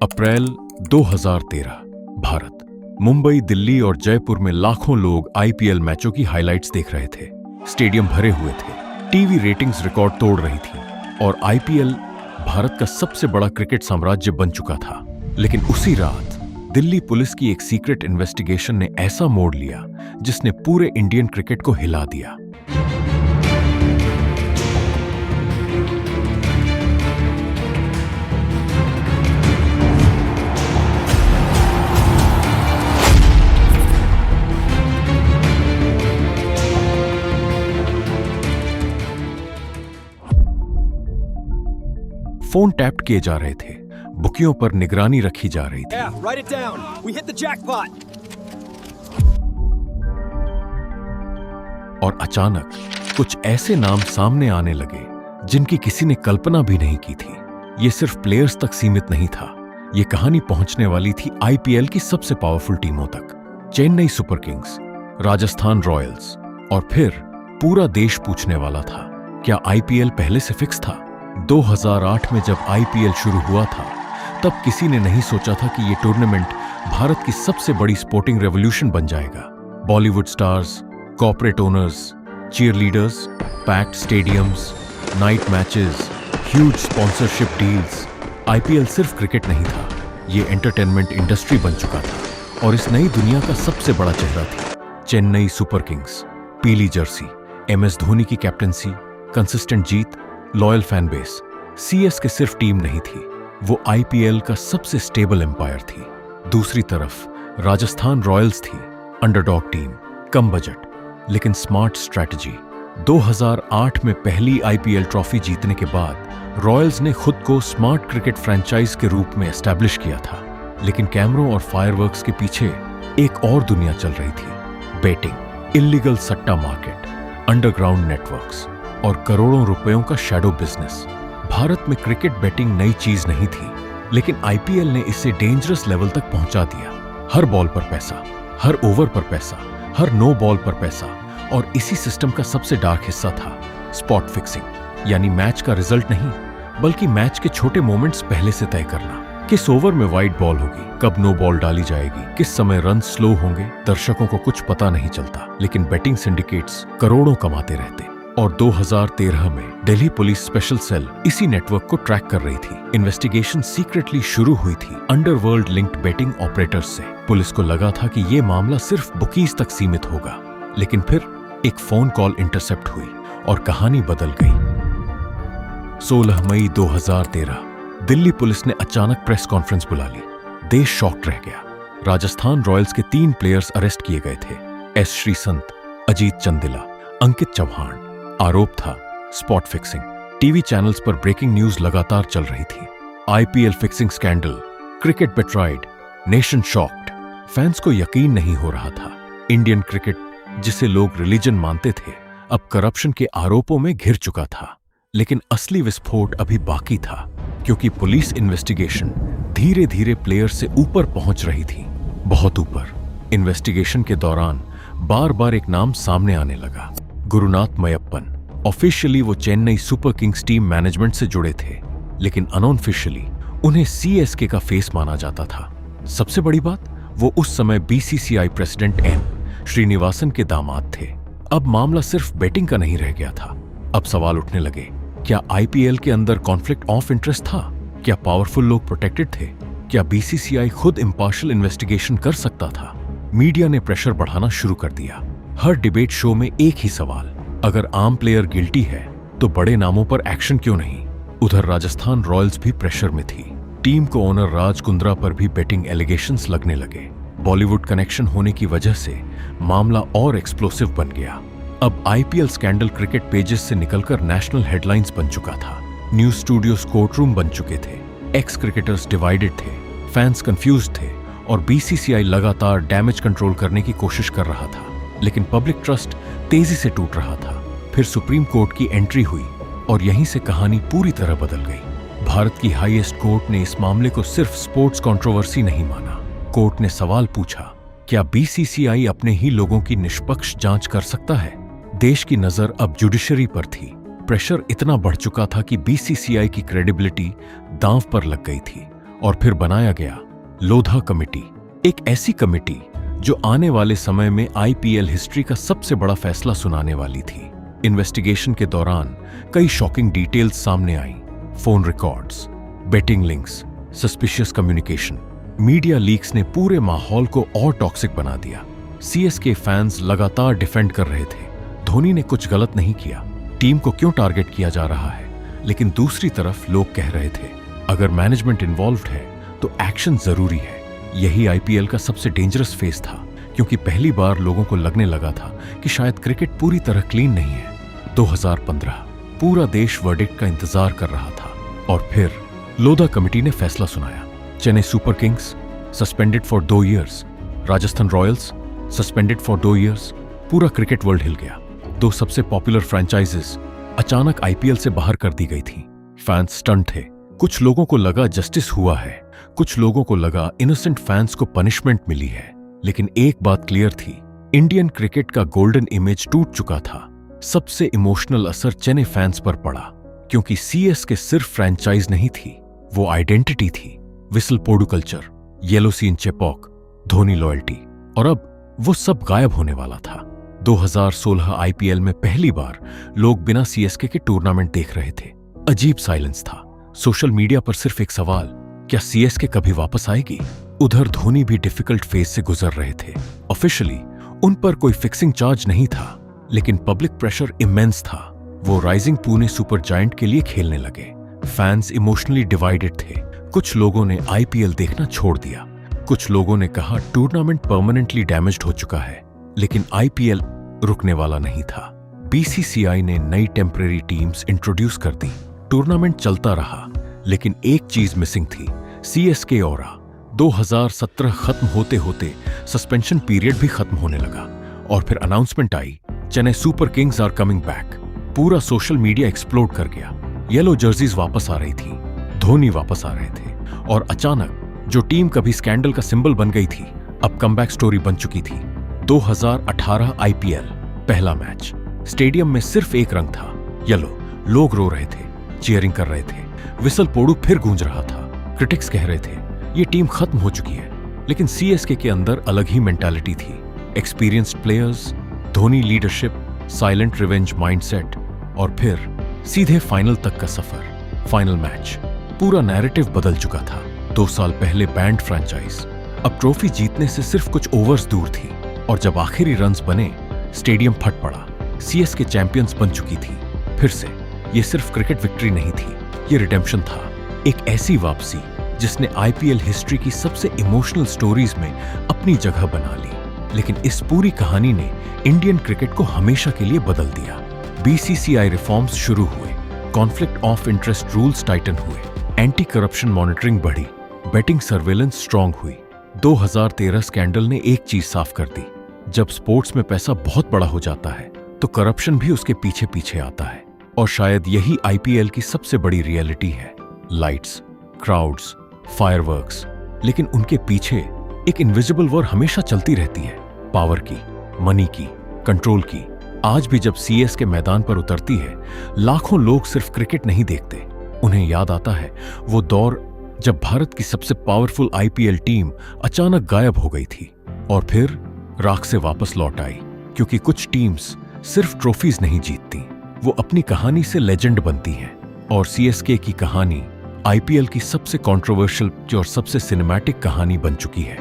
अप्रैल 2013 भारत। मुंबई, दिल्ली और जयपुर में लाखों लोग आईपीएल मैचों की हाइलाइट्स देख रहे थे। स्टेडियम भरे हुए थे, टीवी रेटिंग्स रिकॉर्ड तोड़ रही थी और आईपीएल भारत का सबसे बड़ा क्रिकेट साम्राज्य बन चुका था। लेकिन उसी रात दिल्ली पुलिस की एक सीक्रेट इन्वेस्टिगेशन ने ऐसा मोड़ लिया जिसने पूरे इंडियन क्रिकेट को हिला दिया। फोन टैप किए जा रहे थे, बुकियों पर निगरानी रखी जा रही थी। write it down. We hit the jackpot. और अचानक कुछ ऐसे नाम सामने आने लगे जिनकी किसी ने कल्पना भी नहीं की थी। ये सिर्फ प्लेयर्स तक सीमित नहीं था, ये कहानी पहुंचने वाली थी आईपीएल की सबसे पावरफुल टीमों तक। Chennai super Kings, Rajasthan Royals और फिर पूरा देश पूछने वाला था, क्या आईपीएल पहले से फिक्स था? 2008 में जब आईपीएल शुरू हुआ था, तब किसी ने नहीं सोचा था कि ये टूर्नामेंट भारत की सबसे बड़ी स्पोर्टिंग रेवोल्यूशन बन जाएगा। Bollywood stars, corporate owners, cheerleaders, packed stadiums, night matches, huge sponsorship deals. IPL सिर्फ क्रिकेट नहीं था, ये एंटरटेनमेंट इंडस्ट्री बन चुका था और इस नई दुनिया का सबसे बड़ा चेहरा थी चेन्नई सुपर किंग्स। पीली जर्सी, एमएस धोनी की कैप्टनसी, कंसिस्टेंट जीत, लॉयल फैन बेस। सीएसके सिर्फ टीम नहीं थी, वो आईपीएल का सबसे स्टेबल एम्पायर थी। दूसरी तरफ राजस्थान रॉयल्स थी, अंडरडॉग टीम, कम बजट लेकिन स्मार्ट स्ट्रैटेजी। 2008 में पहली आईपीएल ट्रॉफी जीतने के बाद रॉयल्स ने खुद को स्मार्ट क्रिकेट फ्रेंचाइज के रूप में एस्टैब्लिश किया था। लेकिन कैमरों और फायरवर्क्स के पीछे एक और दुनिया चल रही थी, बेटिंग, इल्लीगल सट्टा मार्केट, अंडरग्राउंड नेटवर्क्स और करोड़ों रुपयों का शैडो बिजनेस। भारत में क्रिकेट बेटिंग नई चीज नहीं थी, लेकिन आईपीएल ने इसे डेंजरस लेवल तक पहुंचा दिया। हर बॉल पर पैसा, हर ओवर पर पैसा, हर नो बॉल पर पैसा। और इसी सिस्टम का सबसे डार्क हिस्सा था स्पॉट फिक्सिंग, यानी मैच का रिजल्ट नहीं बल्कि मैच के छोटे मोमेंट्स पहले से तय करना। किस ओवर में वाइड बॉल होगी, कब नो बॉल डाली जाएगी, किस समय रन स्लो होंगे, दर्शकों को कुछ पता नहीं चलता, लेकिन बेटिंग सिंडिकेट्स करोड़ों कमाते रहते। और 2013 में दिल्ली पुलिस स्पेशल सेल इसी नेटवर्क को ट्रैक कर रही थी। इन्वेस्टिगेशन सीक्रेटली शुरू हुई थी अंडरवर्ल्ड लिंक्ड बेटिंग ऑपरेटर्स से। पुलिस को लगा था कि ये मामला सिर्फ बुकीज तक सीमित होगा, लेकिन फिर एक फोन कॉल इंटरसेप्ट हुई और कहानी बदल गई। 16 मई 2013 दिल्ली पुलिस ने अचानक प्रेस कॉन्फ्रेंस बुला ली। देश शॉक्ड रह गया। राजस्थान रॉयल्स के 3 प्लेयर्स अरेस्ट किए गए थे, एस श्रीसंत, अजीत चंदिला, अंकित चौहान। आरोप था स्पॉट फिक्सिंग। टीवी चैनल्स पर ब्रेकिंग न्यूज लगातार चल रही थी। IPL fixing scandal, cricket betrayed, nation shocked. Fans को यकीन नहीं हो रहा था। इंडियन क्रिकेट, जिसे लोग रिलीजन मानते थे, अब करप्शन के आरोपों में घिर चुका था। लेकिन असली विस्फोट अभी बाकी था, क्योंकि पुलिस इन्वेस्टिगेशन धीरे धीरे प्लेयर से ऊपर पहुंच रही थी, बहुत ऊपर। इन्वेस्टिगेशन के दौरान बार बार एक नाम सामने आने लगा, गुरुनाथ मयप्पन। ऑफिशियली वो Chennai super Kings team management से जुड़े थे, लेकिन अनऑफिशियली उन्हें सीएसके का फेस माना जाता था। सबसे बड़ी बात, वो उस समय बीसीसीआई प्रेसिडेंट एम श्रीनिवासन के दामाद थे। अब मामला सिर्फ बेटिंग का नहीं रह गया था। अब सवाल उठने लगे, क्या आईपीएल के अंदर कॉन्फ्लिक्ट ऑफ इंटरेस्ट था? क्या पावरफुल लोग प्रोटेक्टेड थे? क्या बीसीसीआई खुद इम्पार्शियल इन्वेस्टिगेशन कर सकता था? मीडिया ने प्रेशर बढ़ाना शुरू कर दिया। हर डिबेट शो में एक ही सवाल, अगर आम प्लेयर गिल्टी है तो बड़े नामों पर एक्शन क्यों नहीं? उधर राजस्थान रॉयल्स भी प्रेशर में थी। टीम को ओनर राज कुंद्रा पर भी बेटिंग एलिगेशंस लगने लगे। बॉलीवुड कनेक्शन होने की वजह से मामला और एक्सप्लोसिव बन गया। अब आईपीएल स्कैंडल क्रिकेट पेजेस से निकलकर नेशनल हेडलाइंस बन चुका था। न्यूज स्टूडियोज कोर्टरूम बन चुके थे। एक्स क्रिकेटर्स डिवाइडेड थे, फैंस कंफ्यूज थे और बीसीसीआई लगातार डैमेज कंट्रोल करने की कोशिश कर रहा था। लेकिन पब्लिक ट्रस्ट तेजी से टूट रहा था। फिर सुप्रीम कोर्ट की एंट्री हुई और यहीं से कहानी पूरी तरह बदल गई। भारत की हाईएस्ट कोर्ट ने इस मामले को सिर्फ स्पोर्ट्स कंट्रोवर्सी नहीं माना। कोर्ट ने सवाल पूछा, क्या बीसीसीआई अपने ही लोगों की निष्पक्ष जांच कर सकता है? देश की नजर अब जुडिशरी पर थी। प्रेशर इतना बढ़ चुका था कि बीसीसीआई की क्रेडिबिलिटी दांव पर लग गई थी और फिर बनाया गया लोधा कमेटी, एक ऐसी कमेटी जो आने वाले समय में आईपीएल हिस्ट्री का सबसे बड़ा फैसला सुनाने वाली थी। इन्वेस्टिगेशन के दौरान कई शॉकिंग डिटेल्स सामने आई। Phone records, betting links, suspicious communication. Media leaks ने पूरे माहौल को और टॉक्सिक बना दिया। सीएसके फैंस लगातार डिफेंड कर रहे थे, धोनी ने कुछ गलत नहीं किया, टीम को क्यों टारगेट किया जा रहा है। लेकिन दूसरी तरफ लोग कह रहे थे, अगर मैनेजमेंट इन्वॉल्व्ड है तो एक्शन जरूरी है। यही आईपीएल का सबसे डेंजरस फेज था, क्योंकि पहली बार लोगों को लगने लगा था कि शायद क्रिकेट पूरी तरह क्लीन नहीं है। 2015 पूरा देश वर्डिक्ट का इंतजार कर रहा था और फिर लोधा कमेटी ने फैसला सुनाया। Chennai super Kings suspended for 2 years, Rajasthan Royals suspended for 2 years। पूरा क्रिकेट वर्ल्ड हिल गया। 2 सबसे पॉपुलर फ्रेंचाइजेस अचानक आईपीएल से बाहर कर दी गई थी। फैंस स्टन थे। कुछ लोगों को लगा जस्टिस हुआ है, कुछ लोगों को लगा इनोसेंट फैंस को पनिशमेंट मिली है। लेकिन एक बात क्लियर थी, इंडियन क्रिकेट का गोल्डन इमेज टूट चुका था। सबसे इमोशनल असर चेन्नई फैंस पर पड़ा, क्योंकि सीएसके सिर्फ फ्रेंचाइज नहीं थी, वो आइडेंटिटी थी। Whistle podu culture, yellow scene Chepauk, Dhoni loyalty, और अब वो सब गायब होने वाला था। 2016 आईपीएल में पहली बार लोग बिना सीएसके के टूर्नामेंट देख रहे थे। अजीब साइलेंस था। सोशल मीडिया पर सिर्फ एक सवाल, क्या सीएसके कभी वापस आएगी? उधर धोनी भी डिफिकल्ट फेज से गुजर रहे थे। ऑफिशियली उन पर कोई फिक्सिंग चार्ज नहीं था, लेकिन पब्लिक प्रेशर इमेंस था। वो राइजिंग पुणे सुपर जायंट के लिए खेलने लगे। फैंस इमोशनली डिवाइडेड थे। कुछ लोगों ने आईपीएल देखना छोड़ दिया, कुछ लोगों ने कहा टूर्नामेंट परमानेंटली डैमेज्ड हो चुका है। लेकिन आईपीएल रुकने वाला नहीं था। बीसीसीआई ने नई टेम्परेरी टीम्स इंट्रोड्यूस कर दी। टूर्नामेंट चलता रहा, लेकिन एक चीज मिसिंग थी, सीएसके ऑरा। 2017 खत्म होते होते सस्पेंशन पीरियड भी खत्म होने लगा और फिर अनाउंसमेंट आई, Chennai super kings are coming back. पूरा सोशल मीडिया एक्सप्लोड कर गया। येलो जर्सीज वापस आ रही थी, धोनी वापस आ रहे थे, और अचानक जो टीम कभी स्कैंडल का सिंबल बन गई थी, अब कमबैक स्टोरी बन चुकी थी। 2018 आईपीएल पहला मैच, स्टेडियम में सिर्फ एक रंग था, येलो। लोग रो रहे थे, चीयरिंग कर रहे थे, विसल पोडू फिर गूंज रहा था। क्रिटिक्स कह रहे थे ये टीम खत्म हो चुकी है, लेकिन सीएसके के अंदर अलग ही मेंटालिटी थी। Experienced players, Dhoni leadership, silent revenge mindset, और फिर सीधे फाइनल तक का सफर। फाइनल मैच, पूरा नैरेटिव बदल चुका था। 2 साल पहले बैंड फ्रेंचाइज अब ट्रॉफी जीतने से सिर्फ कुछ ओवर्स दूर थी, और जब आखिरी रन्स बने, स्टेडियम फट पड़ा। सीएसके चैंपियंस बन चुकी थी। फिर से ये सिर्फ क्रिकेट विक्ट्री नहीं थी, ये रिडेम्पशन था। एक ऐसी वापसी जिसने आईपीएल हिस्ट्री की सबसे इमोशनल स्टोरीज में अपनी जगह बना ली। लेकिन इस पूरी कहानी ने इंडियन क्रिकेट को हमेशा के लिए बदल दिया। बीसीसीआई रिफॉर्म्स शुरू हुए, conflict of interest rules Titan हुए, एंटी करप्शन मॉनिटरिंग बढ़ी, बेटिंग सर्वेलेंस स्ट्रांग हुई। 2013 स्कैंडल ने एक चीज साफ कर दी, जब स्पोर्ट्स में पैसा बहुत बड़ा हो जाता है तो करप्शन भी उसके पीछे पीछे आता है। और शायद यही आईपीएल की सबसे बड़ी रियलिटी है। लाइट्स, क्राउड्स, फायरवर्क्स, लेकिन उनके पीछे एक इनविजिबल वॉर हमेशा चलती रहती है, पावर की, मनी की, कंट्रोल की। आज भी जब सीएसके मैदान पर उतरती है, लाखों लोग सिर्फ क्रिकेट नहीं देखते, उन्हें याद आता है वो दौर जब भारत की सबसे पावरफुल आईपीएल टीम अचानक गायब हो गई थी और फिर राख से वापस लौट आई। क्योंकि कुछ टीम्स सिर्फ ट्रॉफीज नहीं जीतती, वो अपनी कहानी से लेजेंड बनती हैं। और सीएसके की कहानी आईपीएल की सबसे कंट्रोवर्शियल और सबसे सिनेमैटिक कहानी बन चुकी है।